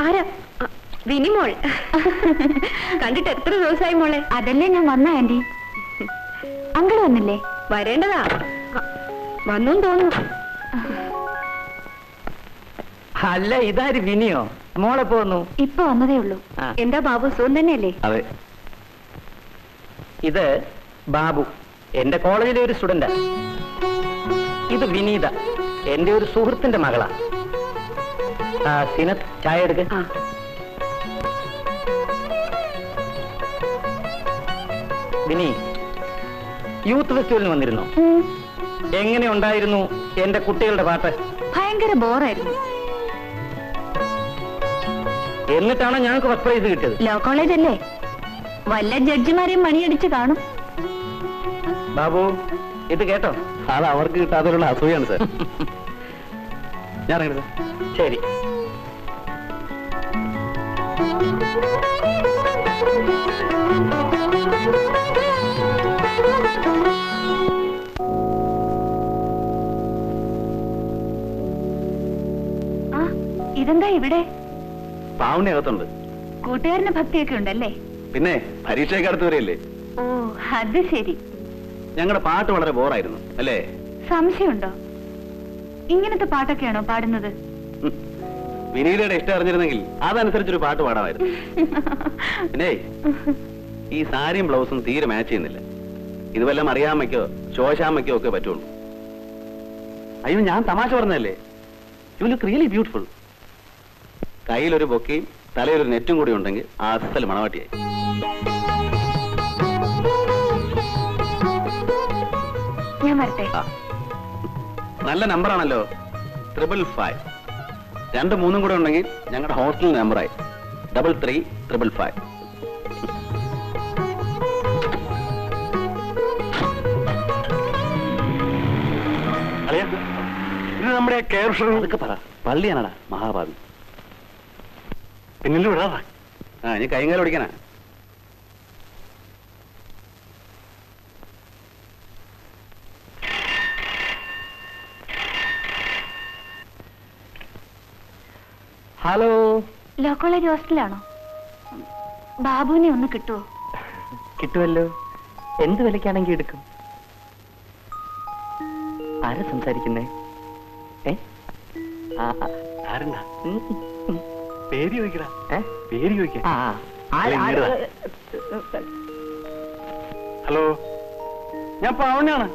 ആരാ? വിനിമോൾ. കണ്ടിട്ട് എത്ര ദിവസമായി മോളെ? അതല്ലേ ഞാൻ വന്ന ആന്റി. അങ്കിൾ വന്നില്ലേ? വരേണ്ടതാ, വന്നു തോന്നുന്നു. അല്ല, ഇതാര് വിനിയോ? മോളെ പോന്നു? ഇപ്പൊ വന്നതേ ഉള്ളൂ. എന്താ ബാബു, സുഖം തന്നെയല്ലേ? അതെ. ഇത് ബാബു, എന്റെ കോളേജിലെ ഒരു സ്റ്റുഡന്റാ. ഇത് വിനീത, എന്റെ ഒരു സുഹൃത്തിന്റെ മകളാ. സിനത്ത്, ചായ എടുക്ക. വിനി, യൂത്ത് ഫെസ്റ്റിവലിന് വന്നിരുന്നോ? എങ്ങനെ ഉണ്ടായിരുന്നു എന്റെ കുട്ടികളുടെ പാട്ട്? ഭയങ്കര ബോറായിരുന്നു. എന്നിട്ടാണ് ഞങ്ങൾക്ക് ഫസ്റ്റ് പ്രൈസ് കിട്ടിയത്. ലോ കോളേജ് അല്ലേ, വല്ല ജഡ്ജിമാരെയും മണിയടിച്ച് കാണും. ബാബു, ഇത് കേട്ടോ? അത് അവർക്ക് കിട്ടാത്തതിലുള്ള അസൂയാണ് സാർ. ഞാൻ ശരി. ഇതെന്താ ഇവിടെ? പാവണ്ണയകത്തുണ്ട്. കൂട്ടുകാരന് ഭക്തിയൊക്കെ ഉണ്ടല്ലേ? പിന്നെ പരീക്ഷയ്ക്ക് അടുത്ത് വരെയല്ലേ. ഓ, അത് ശരി. ഞങ്ങളുടെ പാട്ട് വളരെ ബോറായിരുന്നു അല്ലേ? സംശയമുണ്ടോ? ഇങ്ങനത്തെ പാട്ടൊക്കെയാണോ പാടുന്നത്? വിനീതയുടെ ഇഷ്ടം അറിഞ്ഞിരുന്നെങ്കിൽ അതനുസരിച്ചൊരു പാട്ട് പാടാമായിരുന്നു. പിന്നെ ഈ സാരിയും ബ്ലൗസും തീരെ മാച്ച് ചെയ്യുന്നില്ല. ഇതുവെല്ലാം അറിയാമയ്ക്കോ ശോശാമയ്ക്കോ ഒക്കെ പറ്റുള്ളൂ. അയ്യോ, ഞാൻ തമാശ പറഞ്ഞതല്ലേ. You look really beautiful. കയ്യിലൊരു ബൊക്കയും തലയിലൊരു നെറ്റും കൂടി ഉണ്ടെങ്കിൽ അസൽ മണവാട്ടിയായി. ഞാൻ വരട്ടെ. നല്ല നമ്പറാണല്ലോ, 555. 2 3 കൂടെ ഉണ്ടെങ്കിൽ ഞങ്ങളുടെ ഹോസ്റ്റൽ നമ്പറായി 33555. ഇത് നമ്മുടെ അതൊക്കെ പറ. പള്ളിയാണടാ മഹാഭാവി. പിന്നിൽ വിടാതാ. ഇനി കൈകാലം ഓടിക്കാനാ. ഹലോ, ലോ കോളേജ് ഹോസ്റ്റലാണോ? ബാബുവിനെ ഒന്ന് കിട്ടുമോ? കിട്ടുമല്ലോ. എന്ത് വിലക്കാണെങ്കിൽ എടുക്കും. ആരാ സംസാരിക്കുന്നേ? ആരെന്താ പേര് ചോദിക്കടാ. പേര് ചോദിക്ക. ഹലോ, ഞാൻ പാവണ്ണയാണ്.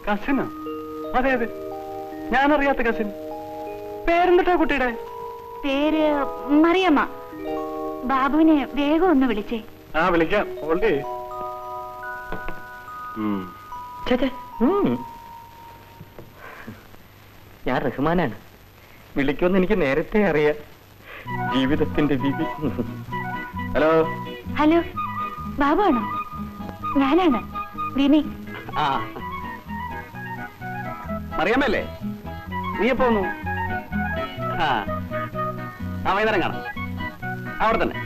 കസിനോ? അതെ അതെ, ഞാനറിയാത്ത കസിൻ. പേരെന്തിട്ടാ കുട്ടിയുടെ? പേര് മറിയമ്മ. ബാബുവിനെ വേഗം ഒന്ന് വിളിച്ചേ. വിളിക്കാം. ഓൾഡേ ഞാൻ റഹ്മാനാണ്. വിളിക്കുമെന്ന് എനിക്ക് നേരത്തെ അറിയാം. ജീവിതത്തിന്റെ വിധി. ഹലോ. ഹലോ, ബാബു ആണോ? ഞാനാണ് വിനി. അറിയാമല്ലേ? നീ എപ്പോ വന്നു? വൈകുന്നേരം കാണാം. അവിടെ തന്നെ.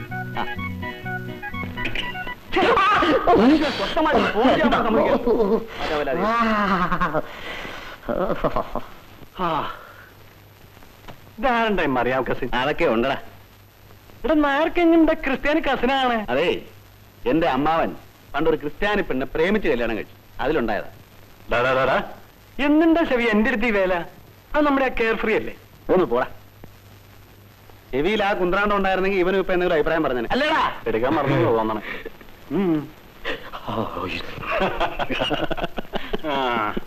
ഇതാരുണ്ടായി അറിയാം കസിൻ? അതൊക്കെ ഉണ്ടടാ. ഇവിടെ നാർക്കെങ്ങനെ ക്രിസ്ത്യാനി കസിനാണ്. അതെ, എന്റെ അമ്മാവൻ പണ്ടൊരു ക്രിസ്ത്യാനി പെണ്ണ് പ്രേമിച്ച് കല്യാണം കഴിച്ചു. അതിലുണ്ടായതാ. എന്തിന്റെ ചെവി എന്റെ അടുത്ത് വേല? അത് നമ്മുടെ കെയർ ഫ്രീ അല്ലേ? ഒന്ന് പോടാ. ചെവിയിൽ ആ കുന്ത്രാണ്ടം ഉണ്ടായിരുന്നെങ്കിൽ ഇവനും ഇപ്പൊ എന്തെങ്കിലും അഭിപ്രായം പറഞ്ഞേ. അല്ലേടാ, എടുക്കാൻ മറന്നു തോന്നണം.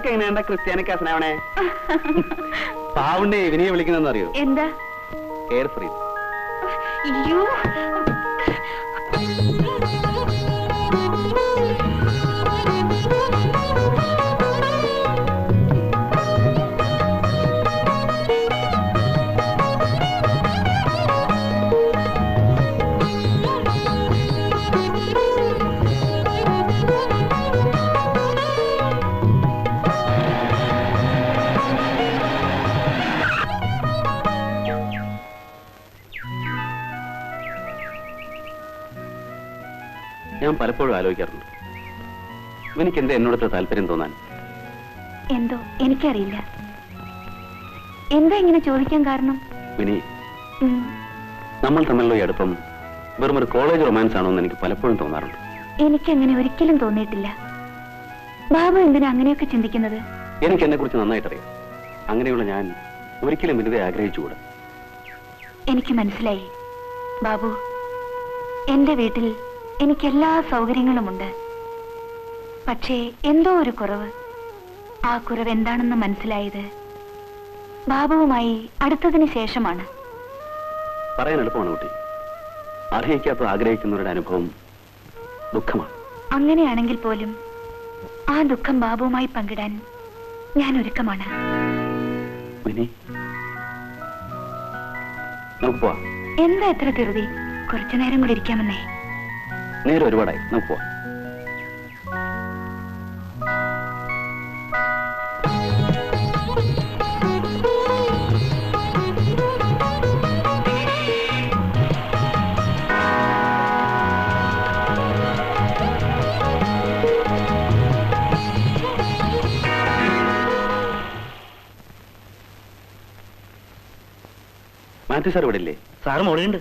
എങ്ങനെയാ ക്രിസ്ത്യാനി കസനാവണേ? പാവുണ്ടേ ഇവനെയെ വിളിക്കുന്നതെന്ന് അറിയോ? എന്താ? Care free. അയ്യോ, ഞാൻ പലപ്പോഴും ആലോചിക്കാറുണ്ട്, ഇവനിക്ക് എന്താ എന്നോടത്തെ താല്പര്യം തോന്നാൻ? എന്തോ എനിക്കറിയില്ല. എന്താ ഇങ്ങനെ ചോദിക്കാൻ കാരണം? വിനി, നമ്മൾ തമ്മിലുള്ള ഈ അടുപ്പം വെറും ഒരു കോളേജ് റൊമാൻസ് ആണോ എന്ന് എനിക്ക് പലപ്പോഴും തോന്നാറുണ്ട്. എനിക്കങ്ങനെ ഒരിക്കലും തോന്നിയിട്ടില്ല. ബാബു എന്തിനാ അങ്ങനെയൊക്കെ ചിന്തിക്കുന്നത്? എനിക്ക് എന്നെ കുറിച്ച് നന്നായിട്ടറിയാം. അങ്ങനെയുള്ള ഞാൻ ഒരിക്കലും വിനിതയെ ആഗ്രഹിച്ചുകൂടാ. എനിക്ക് മനസ്സിലായി ബാബു. എന്റെ വീട്ടിൽ എനിക്ക് എല്ലാ സൗകര്യങ്ങളുമുണ്ട്. പക്ഷേ എന്തോ ഒരു കുറവ്. ആ കുറവ് എന്താണെന്ന് മനസ്സിലായത് ബാബുവുമായി അടുത്തതിന് ശേഷമാണ്. പറയാൻ എളുപ്പമാണ് കുട്ടി. അർഹിക്കാത്ത ആഗ്രഹിക്കുന്നവരുടെ അനുഭവം ദുഃഖമാണ്. അങ്ങനെയാണെങ്കിൽ പോലും ആ ദുഃഖം ബാബുവുമായി പങ്കിടാൻ ഞാൻ ഒരുക്കമാണ്. മിനി, നമുക്ക് പോവാം. എന്താ എത്ര ധൃതി? കുറച്ചു നേരം കൂടി ഇരിക്കാമെന്നേ. നേരെ ഒരുപാടായി, നമുക്ക് പോവാം. മാത്യു സാർ ഇവിടെ ഇല്ലേ? സാറ് മോളിയുണ്ട്.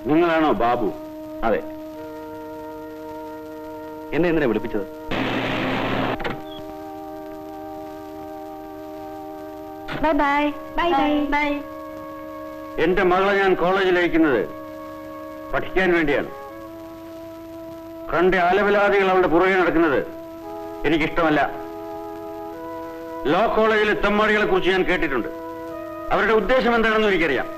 നിങ്ങളാണോ ബാബു? അതെ. എന്നെ എന്തിനാ വിളിപ്പിച്ചത്? Bye bye bye bye bye. എന്റെ മകളെ ഞാൻ കോളേജിൽ അയക്കുന്നത് പഠിക്കാൻ വേണ്ടിയാണ്. കണ്ട ആലവലാദികൾ അവളുടെ പുറകെ നടക്കുന്നത് എനിക്കിഷ്ടമല്ല. ലോ കോളേജിലെ തെമ്മാടികളെ കുറിച്ച് ഞാൻ കേട്ടിട്ടുണ്ട്. അവരുടെ ഉദ്ദേശം എന്താണെന്ന് എനിക്കറിയാം.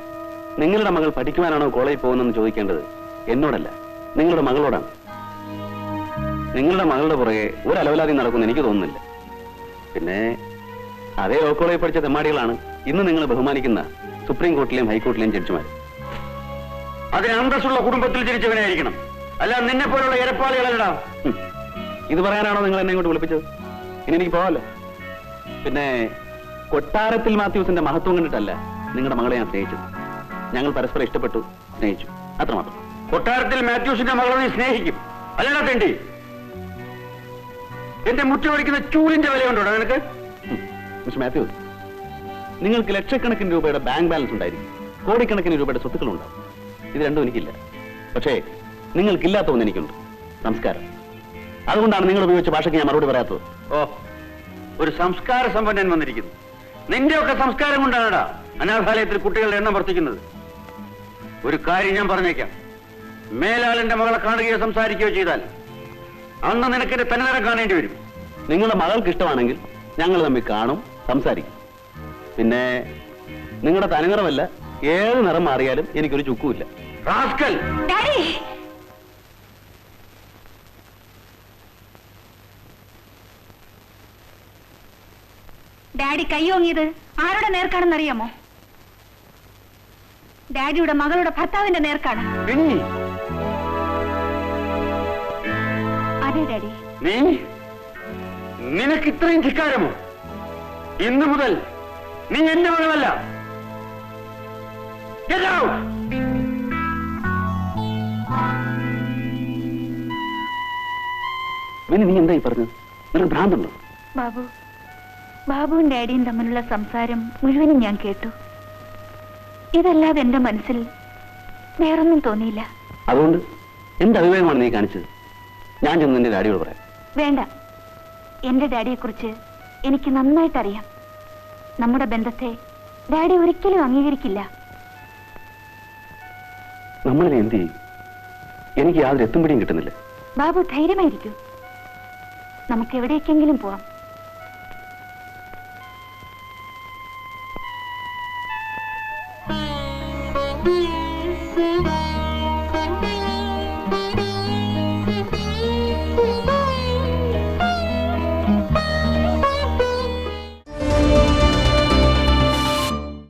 നിങ്ങളുടെ മകൾ പഠിക്കുവാനാണോ കോളേജിൽ പോകുന്നതെന്ന് ചോദിക്കേണ്ടത് എന്നോടല്ല, നിങ്ങളുടെ മകളോടാണ്. നിങ്ങളുടെ മകളുടെ പുറകെ ഒരു അലവലാതി നടക്കുമെന്ന് എനിക്ക് തോന്നുന്നില്ല. പിന്നെ അതേ ലോ കോളേജിൽ പഠിച്ച തെമ്മാടികളാണ് ഇന്ന് നിങ്ങൾ ബഹുമാനിക്കുന്ന സുപ്രീം കോർട്ടിലെയും ഹൈക്കോർട്ടിലെയും ജഡ്ജിമാർ. അതിന് അന്തസ്സുള്ള കുടുംബത്തിൽ ജനിച്ചവനായിരിക്കണം, അല്ല നിന്നെ പോലുള്ള ഇരപ്പാളികളല്ലടാ. ഇത് പറയാനാണോ നിങ്ങൾ എന്നെ ഇങ്ങോട്ട് വിളിപ്പിച്ചത്? ഇനി എനിക്ക് പോവാമല്ലോ. പിന്നെ കൊട്ടാരത്തിൽ മാത്യൂസിന്റെ മഹത്വം കണ്ടിട്ടല്ല നിങ്ങളുടെ മകളെ ഞാൻ സ്നേഹിച്ചത്. ഞങ്ങൾ പരസ്പരം ഇഷ്ടപ്പെട്ടു, സ്നേഹിച്ചു, അത്രമാത്രം. കൊട്ടാരത്തിൽ മാത്യൂസിന്റെ മകളെ നീ സ്നേഹിക്കും അല്ലടാ തെണ്ടി? എന്റെ മുറ്റി പഠിക്കുന്ന ചൂലിന്റെ വിലയുണ്ടോ നിനക്ക്? മിസ്റ്റർ മാത്യൂസ്, നിങ്ങൾക്ക് ലക്ഷക്കണക്കിന് രൂപയുടെ ബാങ്ക് ബാലൻസ് ഉണ്ടായിരിക്കും, കോടിക്കണക്കിന് രൂപയുടെ സ്വത്തുക്കളുണ്ടാവും. ഇത് രണ്ടും എനിക്കില്ല. പക്ഷേ നിങ്ങൾക്കില്ലാത്ത ഒന്ന് എനിക്കുണ്ട്, സംസ്കാരം. അതുകൊണ്ടാണ് നിങ്ങൾ ഉപയോഗിച്ച ഭാഷയ്ക്ക് ഞാൻ മറുപടി പറയാത്തത്. ഓ, ഒരു സംസ്കാര സമ്പന്നൻ വന്നിരിക്കുന്നു. നിന്റെയൊക്കെ സംസ്കാരം കൊണ്ടാണടാ അനാഥാലയത്തിൽ കുട്ടികളുടെ എണ്ണം വർദ്ധിക്കുന്നത്. ഒരു കാര്യം ഞാൻ പറഞ്ഞേക്കാം, മേലാളിന്റെ മകളെ കാണുകയോ സംസാരിക്കുകയോ ചെയ്താൽ അന്ന് നിനക്ക് എന്റെ തനിനിറം കാണേണ്ടി വരും. നിങ്ങളുടെ മകൾക്ക് ഇഷ്ടമാണെങ്കിൽ ഞങ്ങൾ തമ്മിൽ കാണും, സംസാരിക്കും. പിന്നെ നിങ്ങളുടെ തനിനിറമല്ല, ഏത് നിറം മാറിയാലും എനിക്കൊരു ചുക്കുമില്ല. റാസ്കൽ! ഡാഡി കൈയോങ്ങിയത് ആരുടെ നേർക്കാണെന്നറിയാമോ? ഡാഡിയുടെ മകളുടെ ഭർത്താവിന്റെ നേർക്കാണ്. അതെ ഡാഡി. നീ നിനക്ക് ഇത്രയും ധിക്കാരമോ? ഇന്നു മുതൽ നീ എന്റെ മകളല്ല. Get out! നീ എന്തായി പറഞ്ഞത്? നിനക്ക് ഭ്രാന്തുണ്ടോ? ബാബുവും ഡാഡിയും തമ്മിലുള്ള സംസാരം മുഴുവനും ഞാൻ കേട്ടു. ഇതല്ലാതെ എന്റെ മനസ്സിൽ വേറൊന്നും തോന്നിയില്ല. അതുകൊണ്ട് എന്ത് അഭിപ്രായമാണ് നീ കാണിച്ചത്? ഞാൻ ചെന്ന് നിന്റെ ഡാഡിയോട് പറയാം. വേണ്ട, എന്റെ ഡാഡിയെക്കുറിച്ച് എനിക്ക് നന്നായിട്ടറിയാം. നമ്മുടെ ബന്ധത്തെ ഡാഡി ഒരിക്കലും അംഗീകരിക്കില്ല. നമ്മളിനെ എന്ത് ചെയ്യും? എനിക്ക് യാതൊരു എത്തും പിടിയും കിട്ടുന്നില്ല. ബാബു ധൈര്യമായിരിക്കൂ, നമുക്ക് എവിടേക്കെങ്കിലും പോവാം.